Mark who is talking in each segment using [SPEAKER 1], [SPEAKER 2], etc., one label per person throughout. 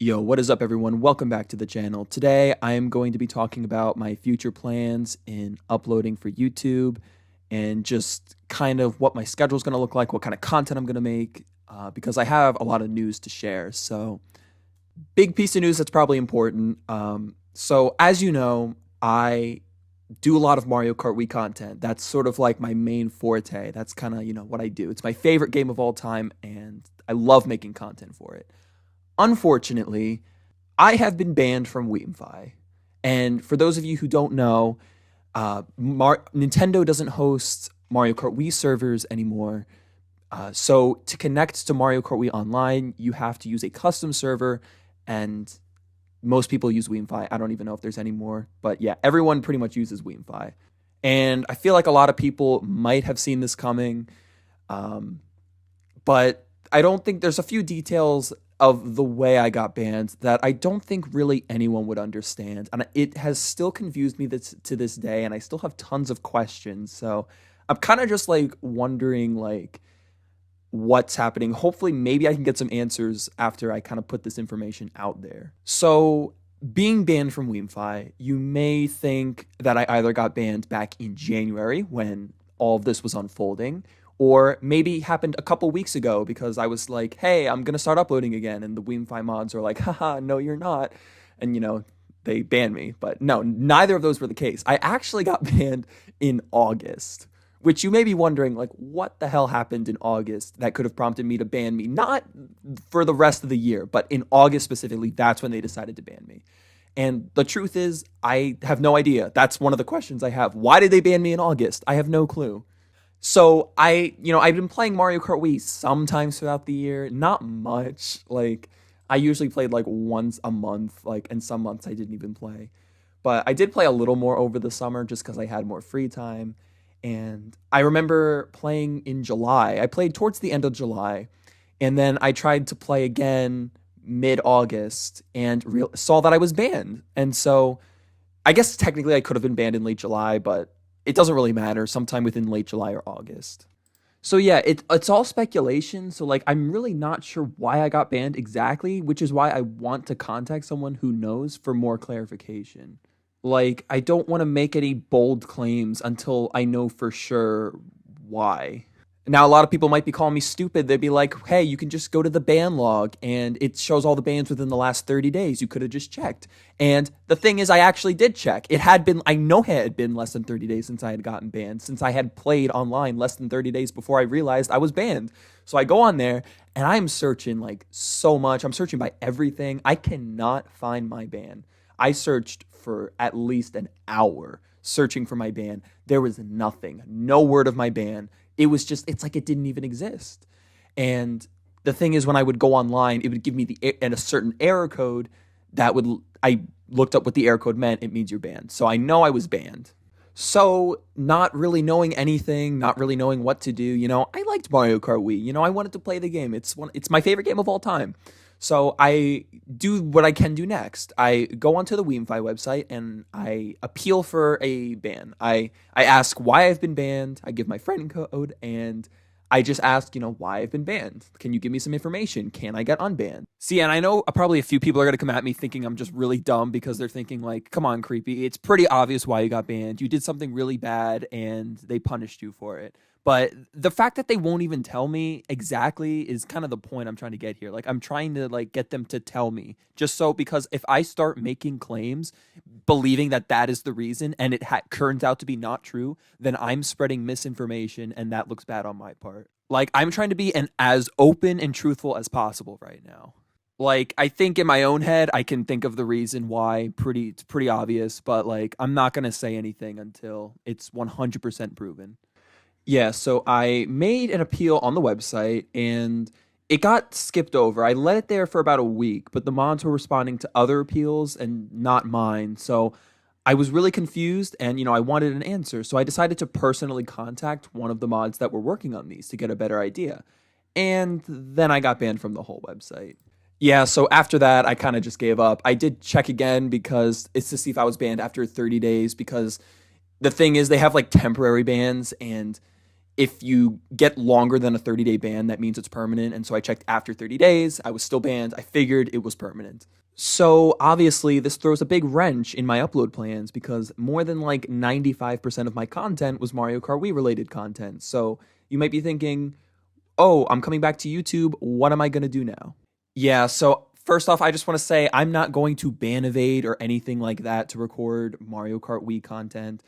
[SPEAKER 1] Yo, what is up, everyone? Welcome back to the channel. Today, I am going to be talking about my future plans in uploading for YouTube and just kind of what my schedule is going to look like, what kind of content I'm going to make, because I have a lot of news to share. So, big piece of news that's probably important. So, as you know, I do a lot of Mario Kart Wii content. That's sort of like my main forte. That's kind of, what I do. It's my favorite game of all time, and I love making content for it. Unfortunately, I have been banned from Wiimmfi. And for those of you who don't know, Nintendo doesn't host Mario Kart Wii servers anymore. So to connect to Mario Kart Wii online, you have to use a custom server, and most people use Wiimmfi. I don't even know if there's any more, but yeah, everyone pretty much uses Wiimmfi. And I feel like a lot of people might have seen this coming, but I don't think there's a few details of the way I got banned that I don't think really anyone would understand. And it has still confused me to this day, and I still have tons of questions. So I'm kind of just like wondering like what's happening. Hopefully maybe I can get some answers after I kind of put this information out there. So being banned from Wiimmfi, you may think that I either got banned back in January when all of this was unfolding, or maybe happened a couple weeks ago because I was like, hey, I'm going to start uploading again. And the Wiimmfi mods are like, haha, no, you're not. And, they banned me. But no, neither of those were the case. I actually got banned in August, which you may be wondering, like, what the hell happened in August that could have prompted me to ban me? Not for the rest of the year, but in August specifically, that's when they decided to ban me. And the truth is, I have no idea. That's one of the questions I have. Why did they ban me in August? I have no clue. So I've been playing Mario Kart Wii sometimes throughout the year, not much. Like I usually played like once a month, like, and some months I didn't even play. But I did play a little more over the summer just because I had more free time. And I remember playing in July. I played towards the end of July, and then I tried to play again mid-August and saw that I was banned. And so I guess technically I could have been banned in late July, but it doesn't really matter, sometime within late July or August. So yeah, it's all speculation. So like, I'm really not sure why I got banned exactly, which is why I want to contact someone who knows for more clarification. Like, I don't want to make any bold claims until I know for sure why. Now, a lot of people might be calling me stupid. They'd be like, hey, you can just go to the ban log and it shows all the bans within the last 30 days. You could have just checked. And the thing is, I actually did check. I know it had been less than 30 days since I had gotten banned, since I had played online less than 30 days before I realized I was banned. So I go on there and I'm searching like so much. I'm searching by everything. I cannot find my ban. I searched for at least an hour searching for my ban. There was nothing, no word of my ban. It's like it didn't even exist. And the thing is, when I would go online, it would give me a certain error code I looked up what the error code meant. It means you're banned. So I know I was banned. So not really knowing anything, not really knowing what to do, I liked Mario Kart Wii. I wanted to play the game. It's my favorite game of all time. So I do what I can do next. I go onto the Wiimmfi website and I appeal for a ban. I ask why I've been banned. I give my friend code and I just ask, why I've been banned. Can you give me some information? Can I get unbanned? See, and I know probably a few people are going to come at me thinking I'm just really dumb because they're thinking like, come on, Creepy. It's pretty obvious why you got banned. You did something really bad and they punished you for it. But the fact that they won't even tell me exactly is kind of the point I'm trying to get here. Like, I'm trying to like get them to tell me just so, because if I start making claims believing that that is the reason and it turns out to be not true, then I'm spreading misinformation and that looks bad on my part. Like, I'm trying to be as open and truthful as possible right now. Like, I think in my own head, I can think of the reason why. It's pretty obvious, but like, I'm not going to say anything until it's 100% proven. Yeah, so I made an appeal on the website and it got skipped over. I let it there for about a week, but the mods were responding to other appeals and not mine. So I was really confused and, I wanted an answer. So I decided to personally contact one of the mods that were working on these to get a better idea. And then I got banned from the whole website. Yeah, so after that, I kind of just gave up. I did check again because it's to see if I was banned after 30 days because the thing is they have like temporary bans and if you get longer than a 30-day ban, that means it's permanent. And so I checked after 30 days. I was still banned. I figured it was permanent. So obviously, this throws a big wrench in my upload plans because more than like 95% of my content was Mario Kart Wii related content. So you might be thinking, oh, I'm coming back to YouTube. What am I going to do now? Yeah, so first off, I just want to say I'm not going to ban evade or anything like that to record Mario Kart Wii content.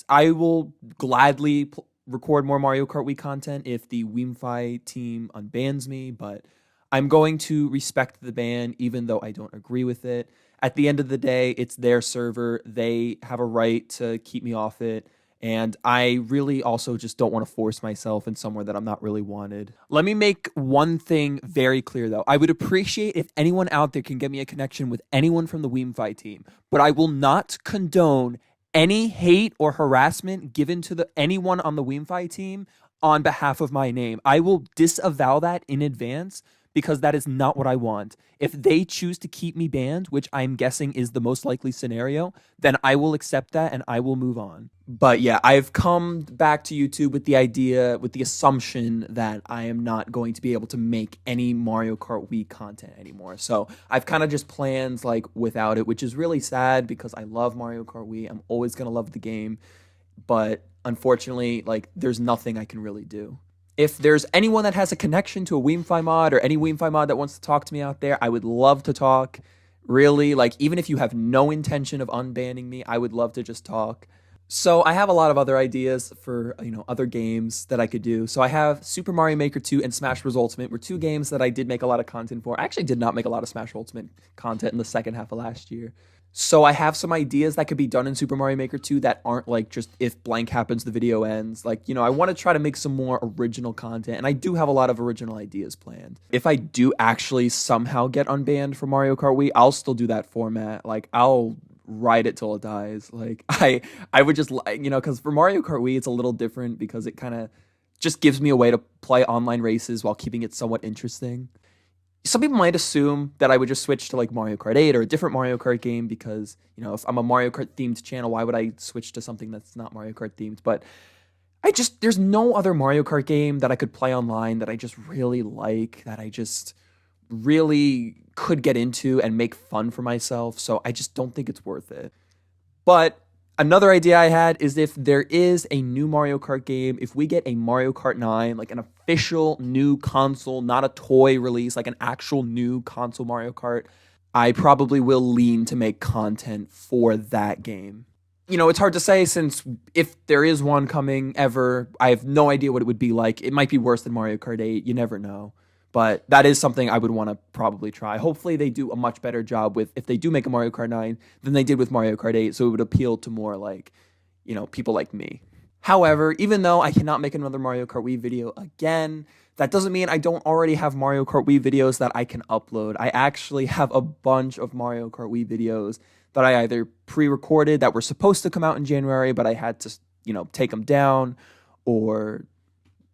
[SPEAKER 1] I will gladly record more Mario Kart Wii content if the Wiimmfi team unbans me, but I'm going to respect the ban even though I don't agree with it. At the end of the day, it's their server. They have a right to keep me off it. And I really also just don't want to force myself in somewhere that I'm not really wanted. Let me make one thing very clear, though. I would appreciate if anyone out there can get me a connection with anyone from the Wiimmfi team, but I will not condone any hate or harassment given to anyone on the Wiimmfi team on behalf of my name. I will disavow that in advance because that is not what I want. If they choose to keep me banned, which I'm guessing is the most likely scenario, then I will accept that and I will move on. But yeah, I've come back to YouTube with the assumption that I am not going to be able to make any Mario Kart Wii content anymore. So I've kind of just plans like without it, which is really sad because I love Mario Kart Wii. I'm always going to love the game. But unfortunately, like there's nothing I can really do. If there's anyone that has a connection to a Wiimmfi mod or any Wiimmfi mod that wants to talk to me out there, I would love to talk. Really, like even if you have no intention of unbanning me, I would love to just talk. So I have a lot of other ideas for, other games that I could do. So I have Super Mario Maker 2 and Smash Bros. Ultimate were two games that I did make a lot of content for. I actually did not make a lot of Smash Ultimate content in the second half of last year. So I have some ideas that could be done in Super Mario Maker 2 that aren't like just if blank happens, the video ends. Like, I want to try to make some more original content, and I do have a lot of original ideas planned. If I do actually somehow get unbanned from Mario Kart Wii, I'll still do that format. Like, I'll ride it till it dies. Like, I would just, because for Mario Kart Wii, it's a little different because it kind of just gives me a way to play online races while keeping it somewhat interesting. Some people might assume that I would just switch to like Mario Kart 8 or a different Mario Kart game because, if I'm a Mario Kart themed channel, why would I switch to something that's not Mario Kart themed? But there's no other Mario Kart game that I could play online that I just really like, that I just really could get into and make fun for myself. So I just don't think it's worth it. But another idea I had is if there is a new Mario Kart game, if we get a Mario Kart 9, like an official new console, not a toy release, like an actual new console Mario Kart, I probably will lean to make content for that game. It's hard to say since if there is one coming ever, I have no idea what it would be like. It might be worse than Mario Kart 8. You never know. But that is something I would want to probably try. Hopefully they do a much better job with, if they do make a Mario Kart 9, than they did with Mario Kart 8, so it would appeal to more like, people like me. However, even though I cannot make another Mario Kart Wii video again, that doesn't mean I don't already have Mario Kart Wii videos that I can upload. I actually have a bunch of Mario Kart Wii videos that I either pre-recorded that were supposed to come out in January, but I had to, take them down, or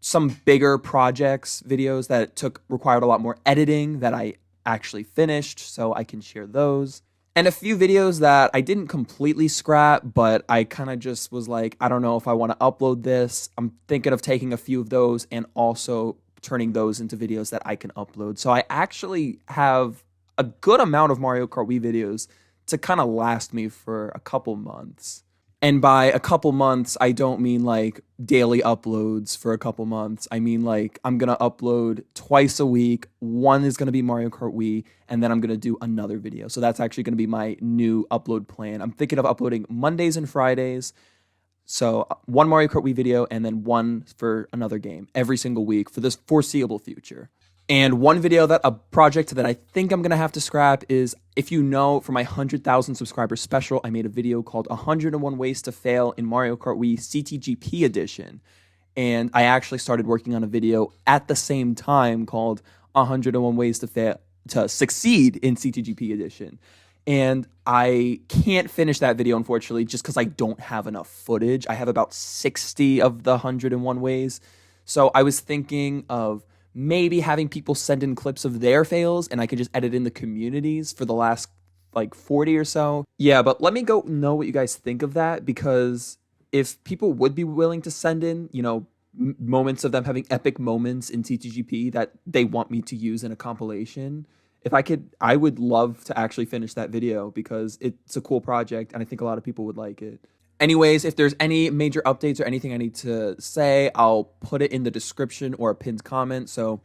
[SPEAKER 1] some bigger projects videos that required a lot more editing that I actually finished, so I can share those. And a few videos that I didn't completely scrap, but I kind of just was like, I don't know if I want to upload this. I'm thinking of taking a few of those and also turning those into videos that I can upload. So I actually have a good amount of Mario Kart Wii videos to kind of last me for a couple months. And by a couple months, I don't mean like daily uploads for a couple months. I mean like I'm going to upload twice a week. One is going to be Mario Kart Wii, and then I'm going to do another video. So that's actually going to be my new upload plan. I'm thinking of uploading Mondays and Fridays. So one Mario Kart Wii video and then one for another game every single week for this foreseeable future. And one video a project that I think I'm going to have to scrap is, if you know, for my 100,000 subscriber special, I made a video called 101 Ways to Fail in Mario Kart Wii CTGP Edition. And I actually started working on a video at the same time called 101 Ways to Succeed in CTGP Edition. And I can't finish that video, unfortunately, just because I don't have enough footage. I have about 60 of the 101 ways. So I was thinking of maybe having people send in clips of their fails and I could just edit in the communities for the last like 40 or so. Yeah, but let me go know what you guys think of that, because if people would be willing to send in, moments of them having epic moments in TTGP that they want me to use in a compilation. If I could, I would love to actually finish that video because it's a cool project and I think a lot of people would like it. Anyways, if there's any major updates or anything I need to say, I'll put it in the description or a pinned comment. So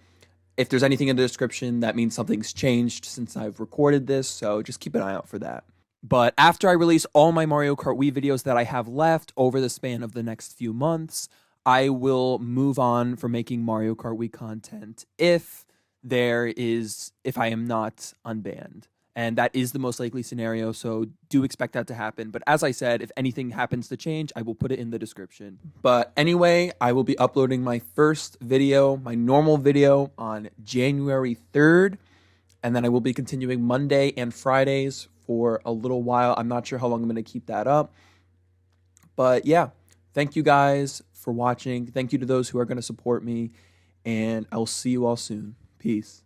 [SPEAKER 1] if there's anything in the description, that means something's changed since I've recorded this. So just keep an eye out for that. But after I release all my Mario Kart Wii videos that I have left over the span of the next few months, I will move on from making Mario Kart Wii content if I am not unbanned. And that is the most likely scenario, so do expect that to happen. But as I said, if anything happens to change, I will put it in the description. But anyway, I will be uploading my first video, my normal video, on January 3rd. And then I will be continuing Monday and Fridays for a little while. I'm not sure how long I'm going to keep that up. But yeah, thank you guys for watching. Thank you to those who are going to support me. And I will see you all soon. Peace.